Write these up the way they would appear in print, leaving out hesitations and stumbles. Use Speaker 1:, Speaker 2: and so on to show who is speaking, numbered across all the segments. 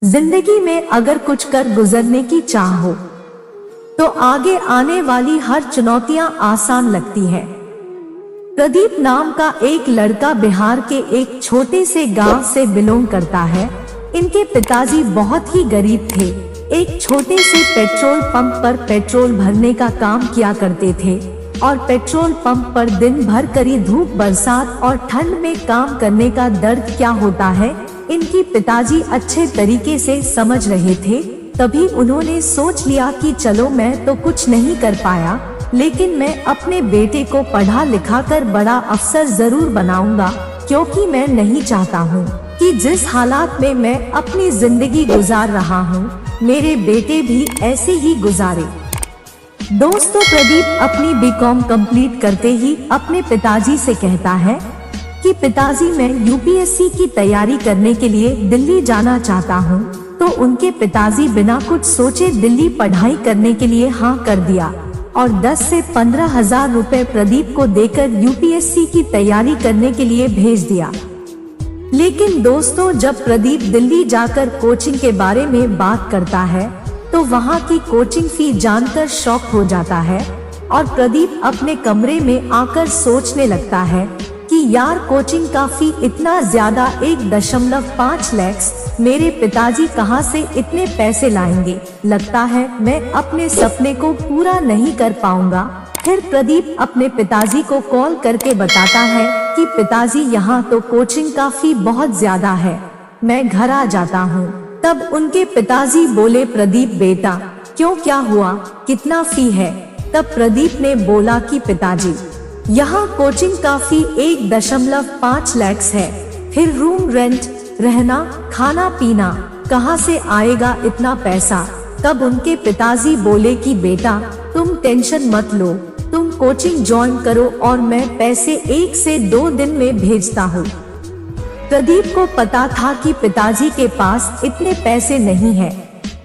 Speaker 1: जिंदगी में अगर कुछ कर गुजरने की चाह हो तो आगे आने वाली हर चुनौतियां आसान लगती है। प्रदीप नाम का एक लड़का बिहार के एक छोटे से गांव से बिलोंग करता है। इनके पिताजी बहुत ही गरीब थे। एक छोटे से पेट्रोल पंप पर पेट्रोल भरने का काम किया करते थे और पेट्रोल पंप पर दिन भर कड़ी धूप, बरसात और ठंड में काम करने का दर्द क्या होता है इनकी पिताजी अच्छे तरीके से समझ रहे थे। तभी उन्होंने सोच लिया कि चलो मैं तो कुछ नहीं कर पाया, लेकिन मैं अपने बेटे को पढ़ा लिखा कर बड़ा अफसर जरूर बनाऊंगा, क्योंकि मैं नहीं चाहता हूँ कि जिस हालात में मैं अपनी जिंदगी गुजार रहा हूँ मेरे बेटे भी ऐसे ही गुजारे। दोस्तों, प्रदीप अपनी बीकॉम कंप्लीट करते ही अपने पिताजी से कहता है कि पिताजी मैं यूपीएससी की तैयारी करने के लिए दिल्ली जाना चाहता हूँ। तो उनके पिताजी बिना कुछ सोचे दिल्ली पढ़ाई करने के लिए हाँ कर दिया और 10 से 15 हजार रुपए प्रदीप को देकर यूपीएससी की तैयारी करने के लिए भेज दिया। लेकिन दोस्तों, जब प्रदीप दिल्ली जाकर कोचिंग के बारे में बात करता है तो वहाँ की कोचिंग फी जानकर शॉक हो जाता है और प्रदीप अपने कमरे में आकर सोचने लगता है कि यार कोचिंग का फी इतना ज्यादा 1.5 लाख, मेरे पिताजी कहां से इतने पैसे लाएंगे, लगता है मैं अपने सपने को पूरा नहीं कर पाऊंगा। फिर प्रदीप अपने पिताजी को कॉल करके बताता है कि पिताजी यहाँ तो कोचिंग का फी बहुत ज्यादा है, मैं घर आ जाता हूँ। तब उनके पिताजी बोले, प्रदीप बेटा क्यों, क्या हुआ, कितना फी है? तब प्रदीप ने बोला कि पिताजी यहाँ कोचिंग का फी 1.5 लाख है, फिर रूम रेंट, रहना, खाना पीना, कहाँ से आएगा इतना पैसा? तब उनके पिताजी बोले कि बेटा तुम टेंशन मत लो, तुम कोचिंग ज्वाइन करो और मैं पैसे 1 से 2 दिन में भेजता हूँ। प्रदीप को पता था कि पिताजी के पास इतने पैसे नहीं है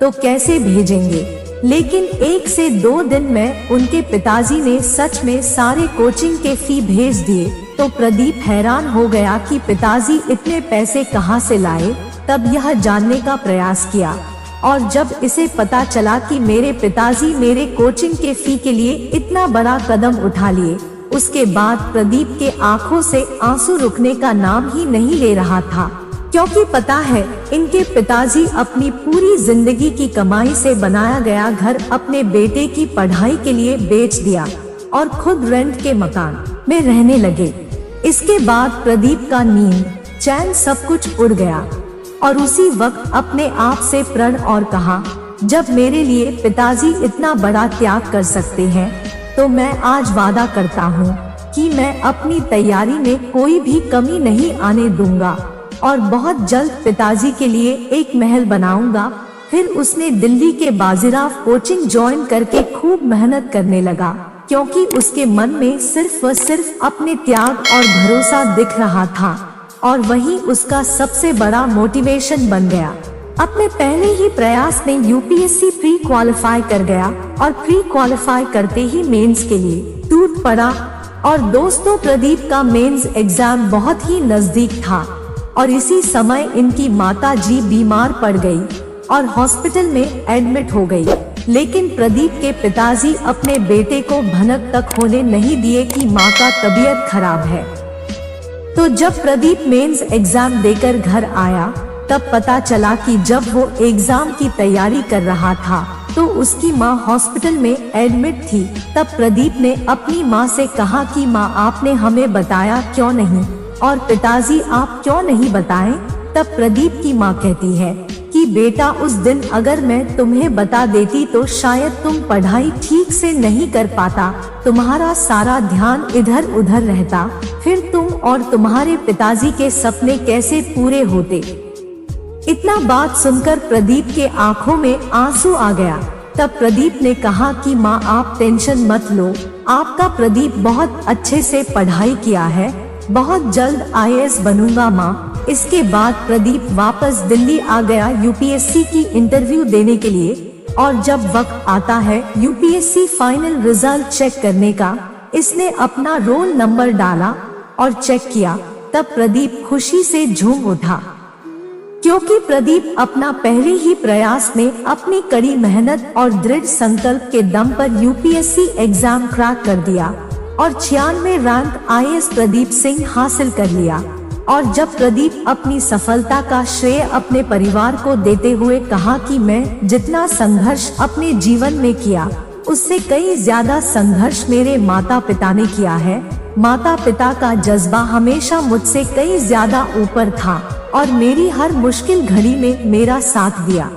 Speaker 1: तो कैसे भेजेंगे, लेकिन 1 से 2 दिन में उनके पिताजी ने सच में सारे कोचिंग के फी भेज दिए। तो प्रदीप हैरान हो गया कि पिताजी इतने पैसे कहां से लाए। तब यह जानने का प्रयास किया और जब इसे पता चला कि मेरे पिताजी मेरे कोचिंग के फी के लिए इतना बड़ा कदम उठा लिए, उसके बाद प्रदीप के आंखों से आंसू रुकने का नाम ही नहीं ले रहा था, क्योंकि पता है इनके पिताजी अपनी पूरी जिंदगी की कमाई से बनाया गया घर अपने बेटे की पढ़ाई के लिए बेच दिया और खुद रेंट के मकान में रहने लगे। इसके बाद प्रदीप का नींद, चैन सब कुछ उड़ गया और उसी वक्त अपने आप से प्रण और कहा, जब मेरे लिए पिताजी इतना बड़ा त्याग कर सकते हैं तो मैं आज वादा करता हूँ कि मैं अपनी तैयारी में कोई भी कमी नहीं आने दूंगा और बहुत जल्द पिताजी के लिए एक महल बनाऊंगा। फिर उसने दिल्ली के बाजीराव कोचिंग ज्वाइन करके खूब मेहनत करने लगा, क्योंकि उसके मन में सिर्फ व सिर्फ अपने त्याग और भरोसा दिख रहा था और वही उसका सबसे बड़ा मोटिवेशन बन गया। अपने पहले ही प्रयास में यूपीएससी प्री क्वालिफाई कर गया और प्री क्वालिफाई करते ही मेंस के लिए टूट पड़ा। और दोस्तों, प्रदीप का मेंस एग्जाम बहुत ही नजदीक था और इसी समय इनकी माता जी बीमार पड़ गई और हॉस्पिटल में एडमिट हो गई। लेकिन प्रदीप के पिताजी अपने बेटे को भनक तक होने नहीं दिए कि माँ का तबीयत खराब है। तो जब प्रदीप मेंस एग्जाम देकर घर आया तब पता चला कि जब वो एग्जाम की तैयारी कर रहा था तो उसकी माँ हॉस्पिटल में एडमिट थी। तब प्रदीप ने अपनी माँ से कहा कि माँ आपने हमें बताया क्यों नहीं, और पिताजी आप क्यों नहीं बताएं? तब प्रदीप की माँ कहती है कि बेटा उस दिन अगर मैं तुम्हें बता देती तो शायद तुम पढ़ाई ठीक से नहीं कर पाता, तुम्हारा सारा ध्यान इधर उधर रहता, फिर तुम और तुम्हारे पिताजी के सपने कैसे पूरे होते। इतना बात सुनकर प्रदीप के आंखों में आंसू आ गया। तब प्रदीप ने कहा कि माँ आप टेंशन मत लो, आपका प्रदीप बहुत अच्छे से पढ़ाई किया है, बहुत जल्द आईएएस बनूंगा माँ। इसके बाद प्रदीप वापस दिल्ली आ गया यूपीएससी की इंटरव्यू देने के लिए और जब वक्त आता है यूपीएससी फाइनल रिजल्ट चेक करने का, इसने अपना रोल नंबर डाला और चेक किया। तब प्रदीप खुशी से झूम उठा, क्योंकि प्रदीप अपना पहले ही प्रयास में अपनी कड़ी मेहनत और दृढ़ संकल्प के दम पर यूपीएससी एग्जाम क्रैक कर दिया और 96 रैंक आईएएस प्रदीप सिंह हासिल कर लिया। और जब प्रदीप अपनी सफलता का श्रेय अपने परिवार को देते हुए कहा कि मैं जितना संघर्ष अपने जीवन में किया उससे कई ज्यादा संघर्ष मेरे माता पिता ने किया है। माता पिता का जज्बा हमेशा मुझसे कई ज्यादा ऊपर था और मेरी हर मुश्किल घड़ी में मेरा साथ दिया।